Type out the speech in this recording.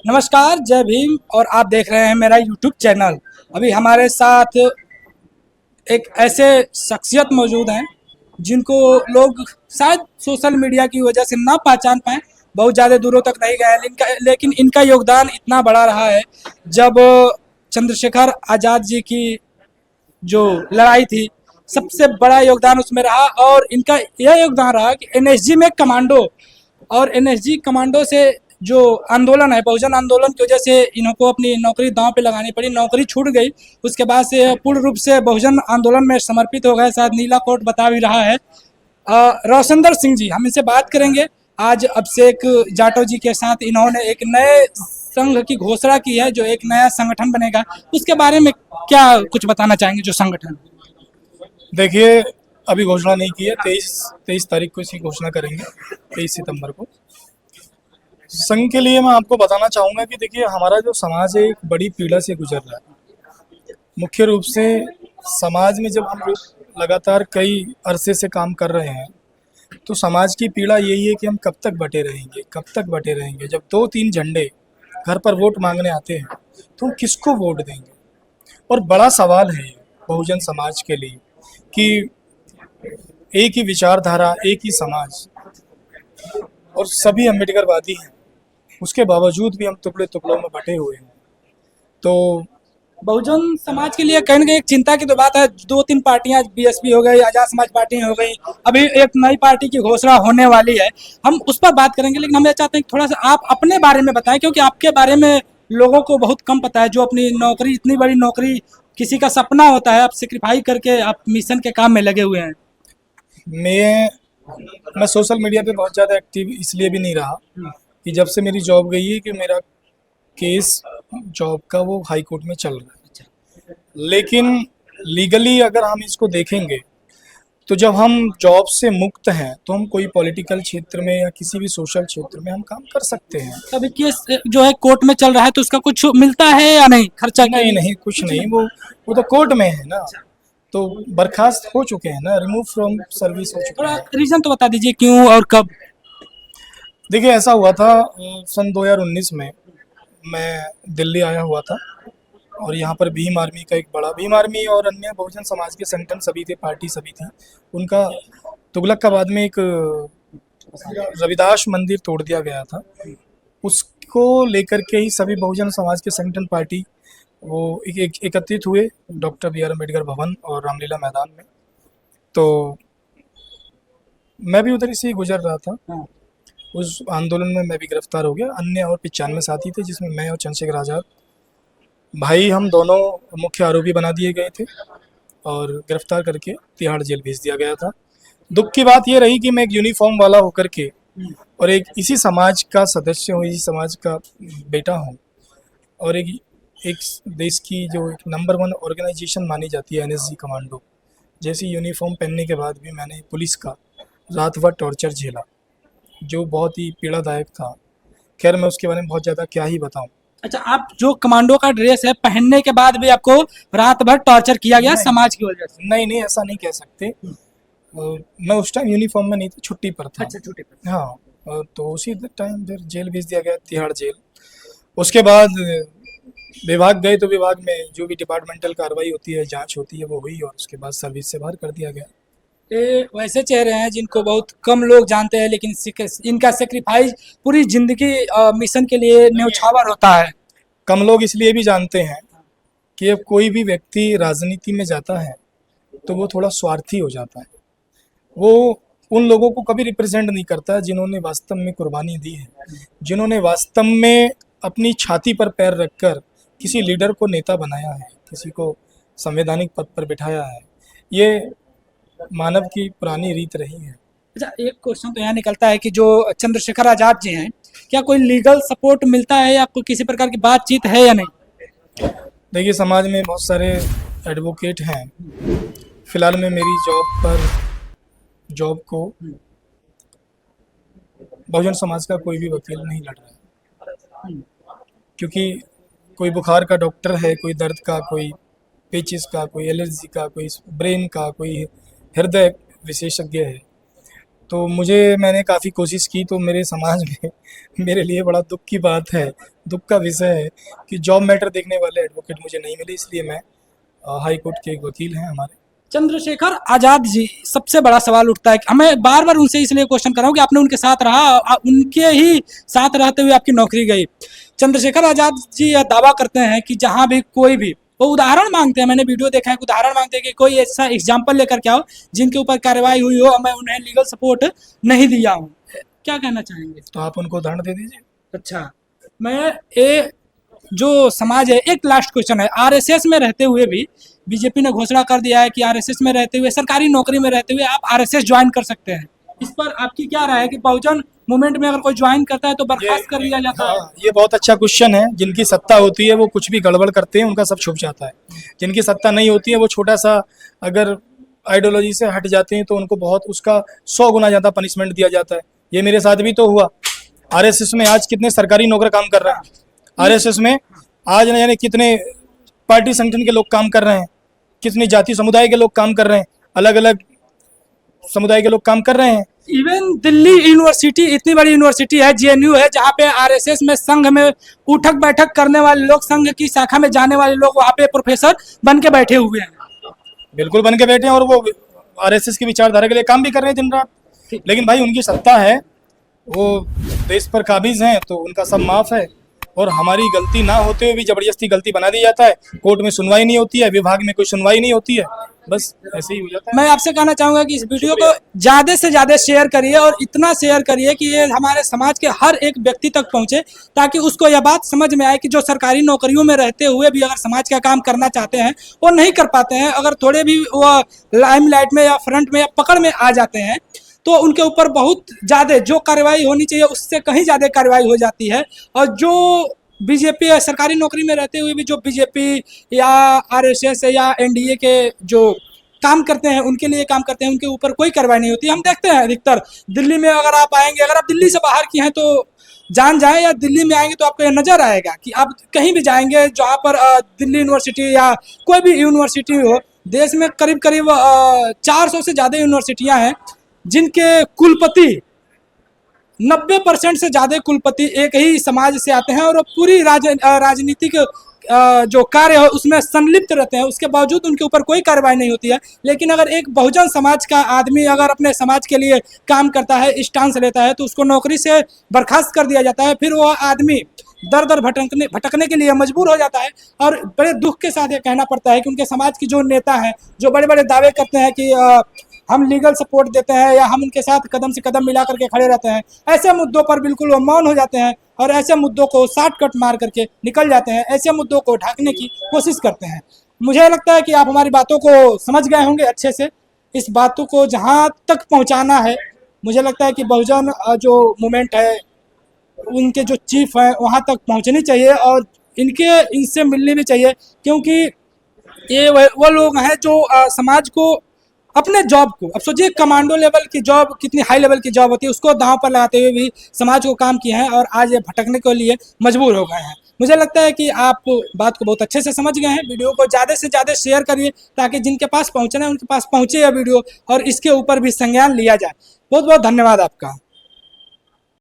नमस्कार, जय भीम। और आप देख रहे हैं मेरा यूट्यूब चैनल। अभी हमारे साथ एक ऐसे शख्सियत मौजूद हैं जिनको लोग शायद सोशल मीडिया की वजह से ना पहचान पाए, बहुत ज़्यादा दूरों तक नहीं गए, लेकिन इनका योगदान इतना बड़ा रहा है। जब चंद्रशेखर आज़ाद जी की जो लड़ाई थी, सबसे बड़ा योगदान उसमें रहा। और इनका यह योगदान रहा कि एनएसजी में कमांडो, और एनएसजी कमांडो से जो आंदोलन है, बहुजन आंदोलन की वजह से इनको अपनी नौकरी दांव पे लगानी पड़ी, नौकरी छूट गई। उसके बाद से पूर्ण रूप से बहुजन आंदोलन में समर्पित हो गए। शायद नीला कोट बता भी रहा है। रोशनदर सिंह जी, हम इनसे बात करेंगे। आज अभिषेक जाटव जी के साथ इन्होंने एक नए संघ की घोषणा की है, जो एक नया संगठन बनेगा। उसके बारे में क्या कुछ बताना चाहेंगे? जो संगठन, देखिए, अभी घोषणा नहीं की है। 23 तारीख को इसकी घोषणा करेंगे, 23 सितंबर को। संघ के लिए मैं आपको बताना चाहूँगा कि देखिए, हमारा जो समाज है एक बड़ी पीड़ा से गुजर रहा है। मुख्य रूप से समाज में जब हम लोग लगातार कई अरसे से काम कर रहे हैं, तो समाज की पीड़ा यही है कि हम कब तक बटे रहेंगे, कब तक बटे रहेंगे। जब 2-3 झंडे घर पर वोट मांगने आते हैं तो हम किसको वोट देंगे। और बड़ा सवाल है ये बहुजन समाज के लिए कि एक ही विचारधारा, एक ही समाज, और सभी अम्बेडकरवादी हैं, उसके बावजूद भी हम टुकड़े टुकड़ों में बटे हुए हैं। तो बहुजन समाज के लिए कहीं ना कहीं एक चिंता की तो बात है। 2-3 पार्टियां, बीएसपी हो गई, आजाद समाज पार्टी हो गई, अभी एक नई पार्टी की घोषणा होने वाली है। हम उस पर बात करेंगे, लेकिन हम ये चाहते हैं कि थोड़ा सा आप अपने बारे में बताएं, क्योंकि आपके बारे में लोगों को बहुत कम पता है। जो अपनी नौकरी, इतनी बड़ी नौकरी, किसी का सपना होता है, आप सेक्रीफाई करके आप मिशन के काम में लगे हुए हैं। मैं सोशल मीडिया पे बहुत ज़्यादा एक्टिव इसलिए भी नहीं रहा कि जब से मेरी जॉब गई है कि मेरा केस जॉब का वो हाई कोर्ट में चल रहा है। लेकिन लीगली अगर हम इसको देखेंगे तो जब हम जॉब से मुक्त हैं तो हम कोई पॉलिटिकल क्षेत्र में या किसी भी सोशल क्षेत्र में हम काम कर सकते हैं। अभी केस जो है कोर्ट में चल रहा है, तो उसका कुछ मिलता है या नहीं, खर्चा के नहीं लिए? नहीं, कुछ नहीं। वो तो कोर्ट में है ना, तो बर्खास्त हो चुके हैं ना, रिमूव फ्रॉम सर्विस हो चुके थोड़ा हैं। रीजन तो बता दीजिए, क्यों और कब? देखिए, ऐसा हुआ था सन 2019 में मैं दिल्ली आया हुआ था, और यहाँ पर भीम आर्मी का एक बड़ा, भीम आर्मी और अन्य बहुजन समाज के संगठन सभी थे, पार्टी सभी थी। उनका तुगलकाबाद में एक रविदास मंदिर तोड़ दिया गया था। उसको लेकर के ही सभी बहुजन समाज के संगठन पार्टी वो एकत्रित हुए डॉक्टर बी आर अम्बेडकर भवन और रामलीला मैदान में। तो मैं भी उधर से ही गुजर रहा था। उस आंदोलन में मैं भी गिरफ्तार हो गया। अन्य और 95 साथी थे, जिसमें मैं और चंद्रशेखर आज़ाद भाई, हम दोनों मुख्य आरोपी बना दिए गए थे और गिरफ्तार करके तिहाड़ जेल भेज दिया गया था। दुख की बात यह रही कि मैं एक यूनिफॉर्म वाला होकर के और एक इसी समाज का सदस्य हूँ, इसी समाज का बेटा हूँ, और एक एक देश की जो एक नंबर 1 ऑर्गेनाइजेशन मानी जाती है एनएसजी कमांडो, जैसी यूनिफॉर्म पहनने के बाद भी मैंने पुलिस का रात भर टॉर्चर झेला, जो बहुत ही पीड़ादायक था। खैर, मैं उसके बारे में बहुत ज़्यादा क्या ही बताऊं। अच्छा, आप जो कमांडो का ड्रेस है पहनने के बाद भी आपको रात भर टॉर्चर किया गया नहीं समाज की वजह से? नहीं नहीं, ऐसा नहीं कह सकते। मैं उस टाइम यूनिफॉर्म में नहीं था, छुट्टी पर था। अच्छा, छुट्टी पर। हाँ, तो उसी टाइम फिर जेल भेज दिया गया, तिहाड़ जेल। उसके बाद विभाग गए, तो विभाग में जो भी डिपार्टमेंटल कार्रवाई होती है, जांच होती है, वो हुई, और उसके बाद सर्विस से बाहर कर दिया गया। ये वैसे चेहरे हैं जिनको बहुत कम लोग जानते हैं, लेकिन इनका सेक्रीफाइस पूरी जिंदगी मिशन के लिए न्यौछावर होता है। कम लोग इसलिए भी जानते हैं कि अब कोई भी व्यक्ति राजनीति में जाता है तो वो थोड़ा स्वार्थी हो जाता है। वो उन लोगों को कभी रिप्रेजेंट नहीं करता जिन्होंने वास्तव में कुर्बानी दी है, जिन्होंने वास्तव में अपनी छाती पर पैर रखकर किसी लीडर को नेता बनाया है, किसी को संवैधानिक पद पर बिठाया है। ये मानव की पुरानी रीत रही है। अच्छा, एक क्वेश्चन तो यहाँ निकलता है कि जो चंद्रशेखर आजाद जी हैं, क्या कोई लीगल सपोर्ट मिलता है या कोई किसी प्रकार की बातचीत है या नहीं? देखिए, समाज में बहुत सारे एडवोकेट हैं। फिलहाल में मेरी जॉब को बहुजन समाज का कोई भी वकील नहीं लड़ रहा है, क्योंकि कोई बुखार का डॉक्टर है, कोई दर्द का, कोई पेचिस का, कोई एलर्जी का, कोई ब्रेन का, कोई हृदय विशेषज्ञ है। तो मैंने काफ़ी कोशिश की, तो मेरे समाज में मेरे लिए बड़ा दुख की बात है, दुख का विषय है कि जॉब मैटर देखने वाले एडवोकेट मुझे नहीं मिले, इसलिए मैं हाई कोर्ट के एक वकील हैं हमारे। चंद्रशेखर आजाद जी, सबसे बड़ा सवाल उठता है कि हमें बार बार उनसे इसलिए क्वेश्चन कर रहा हूँ कि आपने उनके साथ रहा, उनके ही साथ रहते हुए आपकी नौकरी गई। चंद्रशेखर आजाद जी यह दावा करते हैं कि जहां भी कोई भी, वो उदाहरण मांगते हैं, मैंने वीडियो देखा है, उदाहरण मांगते हैं कि कोई ऐसा एग्जाम्पल लेकर के आओ जिनके ऊपर कार्रवाई हुई हो, मैं उन्हें लीगल सपोर्ट नहीं दिया हूँ। क्या कहना चाहेंगे? तो आप उनको उदाहरण दे दीजिए। अच्छा, मैं ये जो समाज है, एक लास्ट क्वेश्चन है, आरएसएस में रहते हुए भी बीजेपी ने घोषणा कर दिया है कि आरएसएस में रहते हुए, सरकारी नौकरी में रहते हुए आप आरएसएस ज्वाइन कर सकते हैं। इस पर आपकी क्या राय है कि बहुजन मूवमेंट में अगर कोई ज्वाइन करता है तो बर्खास्त कर दिया जाता है? हाँ, ये बहुत अच्छा क्वेश्चन है। जिनकी सत्ता होती है वो कुछ भी गड़बड़ करते हैं, उनका सब छुप जाता है। जिनकी सत्ता नहीं होती है वो छोटा सा अगर आइडियोलॉजी से हट जाते हैं तो उनको बहुत उसका 100 गुना ज़्यादा पनिशमेंट दिया जाता है। ये मेरे साथ भी तो हुआ। आरएसएस में आज कितने सरकारी नौकर काम कर रहे हैं, आरएसएस में आज न जाने कितने पार्टी संगठन के लोग काम कर रहे हैं, कितने जाति समुदाय के लोग काम कर रहे हैं, अलग अलग समुदाय के लोग काम कर रहे हैं। इवन दिल्ली यूनिवर्सिटी, इतनी बड़ी यूनिवर्सिटी है, जेएनयू है, जहाँ पे आरएसएस में संघ में उठक बैठक करने वाले लोग, संघ की शाखा में जाने वाले लोग वहाँ पे प्रोफेसर बन के बैठे हुए हैं। बिल्कुल बन के बैठे हैं और वो आरएसएस की विचारधारा के लिए काम भी कर रहे हैं दिन रात। लेकिन भाई उनकी सत्ता है, वो देश पर काबिज हैं, तो उनका सब माफ है। और हमारी गलती ना होते हुए भी जबरदस्ती गलती बना दी जाता है, कोर्ट में सुनवाई नहीं होती है, विभाग में कोई सुनवाई नहीं होती है, बस ऐसे ही हो जाता है। मैं आपसे कहना चाहूंगा कि इस वीडियो को ज्यादा से ज्यादा शेयर करिए, और इतना शेयर करिए कि ये हमारे समाज के हर एक व्यक्ति तक पहुंचे, ताकि उसको यह बात समझ में आए कि जो सरकारी नौकरियों में रहते हुए भी अगर समाज का काम करना चाहते हैं वो नहीं कर पाते हैं, अगर थोड़े भी वो लाइमलाइट में या फ्रंट में या पकड़ में आ जाते हैं तो उनके ऊपर बहुत ज़्यादा जो कार्रवाई होनी चाहिए उससे कहीं ज़्यादा कार्रवाई हो जाती है। और जो बीजेपी सरकारी नौकरी में रहते हुए भी जो बीजेपी या आरएसएस या एनडीए के जो काम करते हैं, उनके लिए काम करते हैं, उनके ऊपर कोई कार्रवाई नहीं होती। हम देखते हैं अधिकतर दिल्ली में, अगर आप आएंगे, अगर आप दिल्ली से बाहर की हैं तो जान जाएं, या दिल्ली में आएंगे तो आपको यह नज़र आएगा कि आप कहीं भी जाएंगे जहाँ पर दिल्ली यूनिवर्सिटी या कोई भी यूनिवर्सिटी हो, देश में करीब करीब 400 से ज़्यादा यूनिवर्सिटियाँ हैं जिनके कुलपति 90% से ज़्यादा कुलपति एक ही समाज से आते हैं, और पूरी राजनीतिक जो कार्य है उसमें संलिप्त रहते हैं। उसके बावजूद उनके ऊपर कोई कार्रवाई नहीं होती है। लेकिन अगर एक बहुजन समाज का आदमी अगर अपने समाज के लिए काम करता है, स्टांस लेता है, तो उसको नौकरी से बर्खास्त कर दिया जाता है। फिर वो आदमी दर दर भटकने के लिए मजबूर हो जाता है। और बड़े दुख के साथ ये कहना पड़ता है कि उनके समाज की जो नेता हैं, जो बड़े बड़े दावे करते हैं कि हम लीगल सपोर्ट देते हैं या हम उनके साथ कदम से कदम मिला करके खड़े रहते हैं, ऐसे मुद्दों पर बिल्कुल वो मौन हो जाते हैं और ऐसे मुद्दों को शॉर्टकट मार करके निकल जाते हैं, ऐसे मुद्दों को ढांकने की कोशिश करते हैं। मुझे लगता है कि आप हमारी बातों को समझ गए होंगे अच्छे से। इस बातों को जहाँ तक पहुँचाना है, मुझे लगता है कि बहुजन जो मूवमेंट है उनके जो चीफ हैं वहाँ तक पहुँचनी चाहिए, और इनसे मिलनी भी चाहिए, क्योंकि ये वो लोग हैं जो समाज को अपने जॉब को, अब सोचिए कमांडो लेवल की जॉब, कितनी हाई लेवल की जॉब होती है, उसको दांव पर लगाते हुए भी समाज को काम किए हैं और आज ये भटकने के लिए मजबूर हो गए हैं। मुझे लगता है कि आप बात को बहुत अच्छे से समझ गए हैं। वीडियो को ज़्यादा से ज़्यादा शेयर करिए ताकि जिनके पास पहुंचना है उनके पास पहुंचे यह वीडियो, और इसके ऊपर भी संज्ञान लिया जाए। बहुत बहुत धन्यवाद आपका।